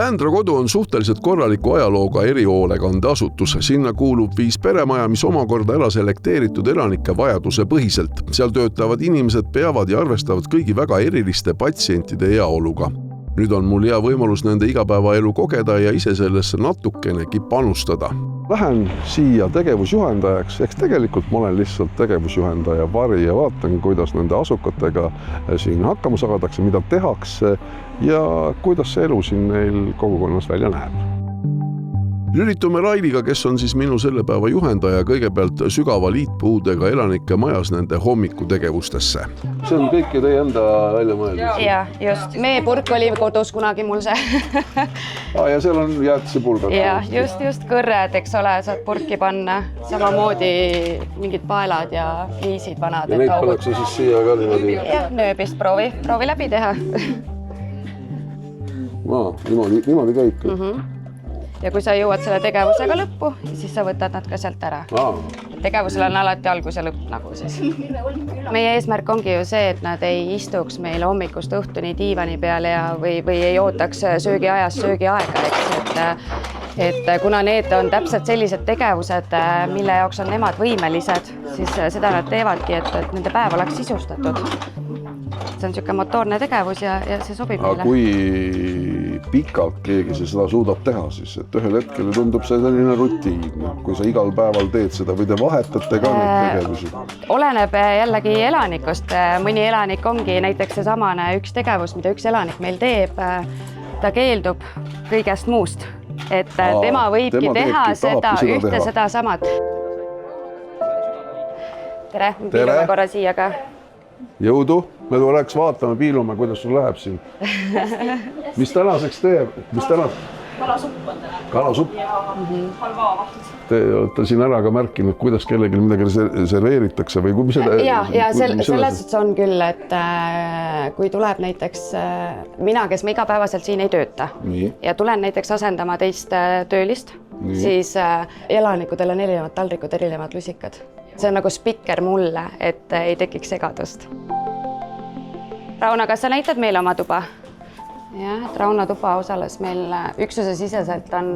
Vändra kodu on suhteliselt korraliku ajalooga erihoolekandeasutus. Sinna kuulub 5 peremaja, mis omakorda ära selekteeritud elanike vajaduse põhiselt. Seal töötavad inimesed peavad ja arvestavad kõigi väga eriliste patsientide heaoluga. Nüüd on mul hea võimalus nende igapäevaelu kogeda ja ise sellesse natukenegi panustada. Lähen siia tegevusjuhendajaks, eks tegelikult ma olen lihtsalt tegevusjuhendaja vari ja vaatan, kuidas nende asukatega siin hakkama saadakse, mida tehakse ja kuidas see elu siin neil kogukonnas välja näeb. Lülitume Railiga, kes on siis minu selle päeva juhendaja, kõigepealt sügava liitpuudega elanike majas nende hommikutegevustesse. See on kõik ju teie enda välja mõeldud? Ja, just. Meepurk oli kodus kunagi mul see. Ja seal on jäätisepulgad? Ja, just kõrred, eks ole, saad purki panna. Samamoodi mingid paelad ja viisid vanad. Ja neid pannakse siis siia ka niimoodi? Jah, nööbist proovi läbi teha. Niimoodi käibki? Ja kui sa jõuad selle tegevusega lõppu, siis sa võtad nad ka sealt ära. Tegevusel on alati algus ja lõpp nagu siis. Meie eesmärk ongi ju see, et nad ei istuks meil hommikust õhtuni diivani peal või ei ootaks söögiajast söögiaega. Et kuna need on täpselt sellised tegevused, mille jaoks on nemad võimelised, siis seda nad teevadki, et nende päev oleks sisustatud. See on niisugune motoorne tegevus ja see sobib meile. Kui pikalt keegi seda suudab teha, siis et ühel hetkel tundub see selline rutiin, kui sa igal päeval teed seda või te vahetate ka neid tegevusi? Oleneb jällegi elanikust. Mõni elanik ongi näiteks see samane üks tegevus, mida üks elanik meil teeb. Ta keeldub kõigest muust. Et tema võibki teha seda samat. Tere, me piilume korra siia ka. Jõudu, me tuleks vaatame, piilume, kuidas sul läheb siin. Mis tänaseks teeb? Kalasupp on täna. Kalasupp? Ja halvaavatud. Te olete siin ära ka märkinud, kuidas kellelgi midagi serveeritakse või mis seda... Ja selles on küll, et kui tuleb näiteks mina, kes ma igapäevaselt siin ei tööta ja tulen näiteks asendama teist töölist, siis elanikudel on erinevad taldrikud, erinevad lusikad. See on nagu spikker mulle, et ei tekiks segadust. Rauna, kas sa näitad meile oma tuba? Jah, et Rauna tuba osales meil üksuse siseselt on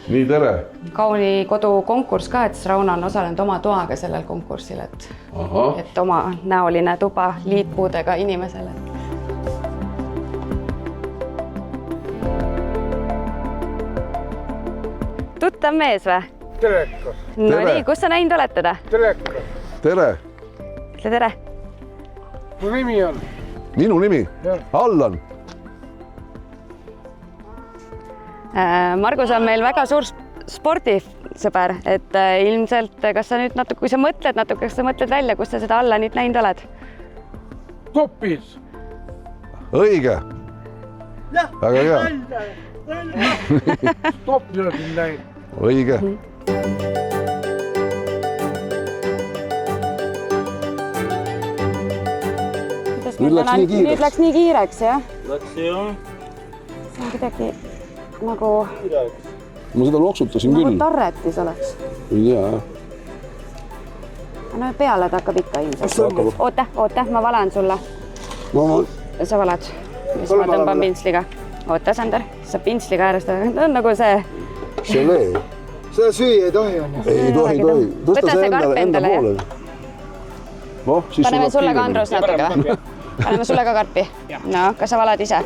Nii, tere! Kauni kodu konkurss ka, et Rauna on osalenud oma toaga sellel konkursil, et oma näoline tuba liitpuudega inimesele. Tuttav mees või? Teleka. No nii, kus sa näinud oled teda? Teleka. Tere! Ütle tere! Mu nimi on? Minu nimi? Allan. Margus on meil väga suur spordisõber, et ilmselt, kas sa nüüd natuke, kui sa mõtled natuke, kas sa mõtled välja, kus sa seda Allanit näinud oled? Topis. Õige. Väga hea. Topis olen näinud. Õige. Nüüd läks nii kiireks, jah? Läks, jah. See on kuidagi nagu... Ma seda loksutasin küll. Nagu tarretis oleks. Ei tea, jah. No peale ta hakkab ikka ilmselt. Oota, ma valan sulle. Sa valad. Siis ma tõmban pintsliga. Oota, Sander, sa pintsliga äärestada. Ta on nagu see... Želee. Seda süüa ei tohi on. Ei tohi. Tõsta see enda poole. Paneme sulle ka, Andrus, natuke. Paneme sulle ka karpi. No, kas sa valad ise?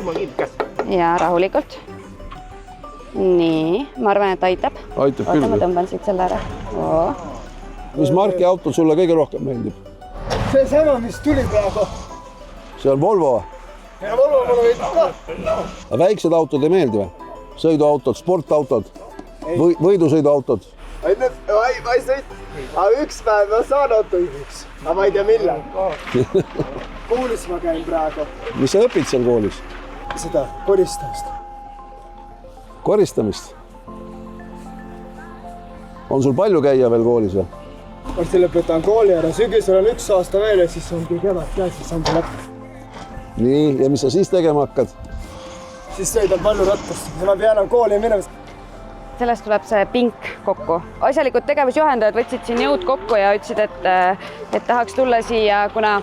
Ja rahulikult. Nii, ma arvan, et aitab. Aitab küll. Oota, ma tõmban siit selle ära. Mis marki autod sulle kõige rohkem meeldib? See sama, mis tuli praegu. See on Volvo? Ja Volvo mulle meeldib ka. Väiksed autod ei meeldi või? Sõiduautod, sportautod, võidusõiduautod? Ma ei sõit. Aga üks päev ma saan autojuhiks. Aga ma ei tea millal. Koolis ma käin praegu. Mis sa õpid seal koolis? Seda koristamist. Koristamist? On sul palju käia veel koolis või? Varsti lõpetan kooli ära. Sügisel on 1 aasta veel ja siis on kevad käes, siis on see lõpp. Nii, ja mis sa siis tegema hakkad? Siis sõidan palju rattast. Ma pean enam kooli minema. Sellest tuleb see pink kokku. Asjalikud tegevusjuhendajad võtsid siin jõud kokku ja ütlesid, et tahaks tulla siia, kuna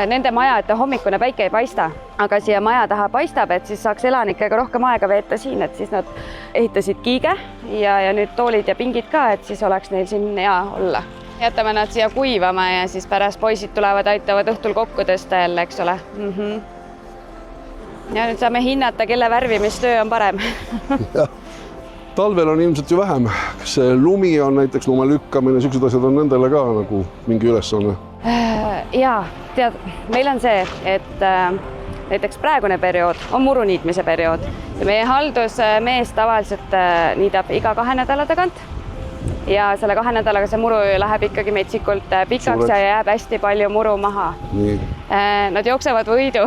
nende maja, et hommikune päike ei paista, aga siia maja taha paistab, et siis saaks elanikega rohkem aega veeta siin, et siis nad ehitasid kiige ja nüüd toolid ja pingid ka, et siis oleks neil siin hea olla. Jätame nad siia kuivama ja siis pärast poisid tulevad, aitavad õhtul kokku tõsta jälle, eks ole. Ja nüüd saame hinnata, kelle värvimistöö on parem. Talvel on ilmselt ju vähem. Kas see lumi on näiteks lume lükkamine, sellised asjad on nendele ka nagu mingi ülesanne? Jaa, tead, meil on see, et näiteks praegune periood on muru niitmise periood ja meie haldusmees tavaliselt niidab iga 2 nädala tagant ja selle 2 nädalaga see muru läheb ikkagi metsikult pikaks ja jääb hästi palju muru maha. Nii. Nad jooksevad võidu,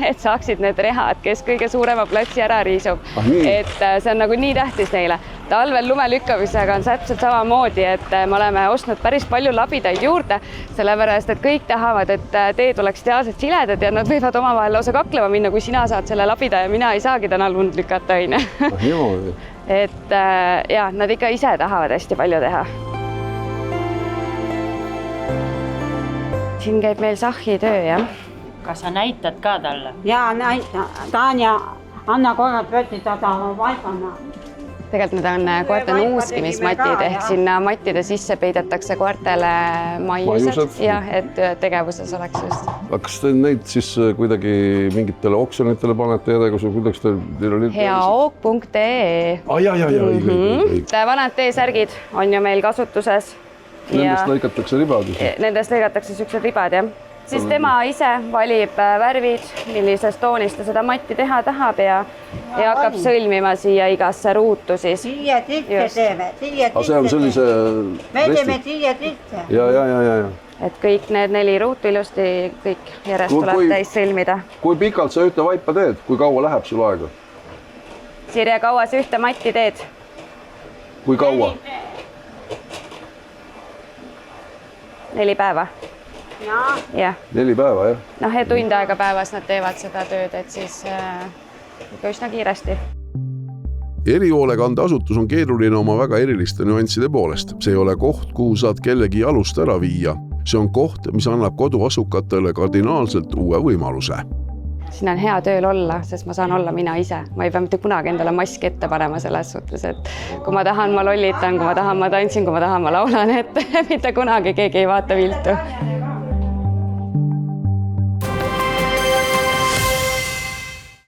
et saaksid need rehad, kes kõige suurema platsi ära riisub. Et see on nagu nii tähtis neile. Talvel lume lükkamisega on täpselt samamoodi, et me oleme ostnud päris palju labidaid juurde, sellepärast, et kõik tahavad, et teed oleks ideaalselt siledad ja nad võivad omavahel lausa kaklema minna, kui sina saad selle labida ja mina ei saagi täna lund lükata. Et ja, nad ikka ise tahavad hästi palju teha. Siin käib meil Sahhi töö, jah? Kas sa näitad ka talle? Jaa, näitan. Tanja, anna korra pöötitada vaibana. Tegelikult need on koerte nuuskimismatid ehk sinna mattide sisse peidetakse koertele maiused ja et tegevuses oleks just. Kas te neid siis kuidagi mingitele oksjonitele panete järjegus või kuidas teil oli? Heaook.ee. Vanad T-särgid on ju meil kasutuses. Nendest lõikatakse ribad? Nendest lõikatakse siuksed ribad, jah. Siis tema ise valib värvid, millises toonis ta seda matti teha tahab ja hakkab sõlmima siia igasse ruutu siis. Siia tisse teeme, siia tisse. See on sellise... Me teeme siia tisse. Ja. Et kõik need 4 ruutu ilusti kõik järjest tuleb täis sõlmida. Kui pikalt sa ühte vaipa teed? Kui kaua läheb sul aega? Sirje, kaua sa ühte matti teed? Kui kaua? 4 päeva. Ja. 4 päeva, jah? Noh, ja tund aega päevas nad teevad seda tööd, et siis üsna kiiresti. Erihoolekandeasutus on keeruline oma väga eriliste nüansside poolest. See ei ole koht, kuhu saad kellegi jalust ära viia. See on koht, mis annab koduasukatele kardinaalselt uue võimaluse. Siin on hea tööl olla, sest ma saan olla mina ise. Ma ei pea mitte kunagi endale maski ette panema selles suhtes, et kui ma tahan, ma lollitan, kui ma tahan, ma tantsin, kui ma tahan, ma laulan, et mitte kunagi keegi ei vaata viltu.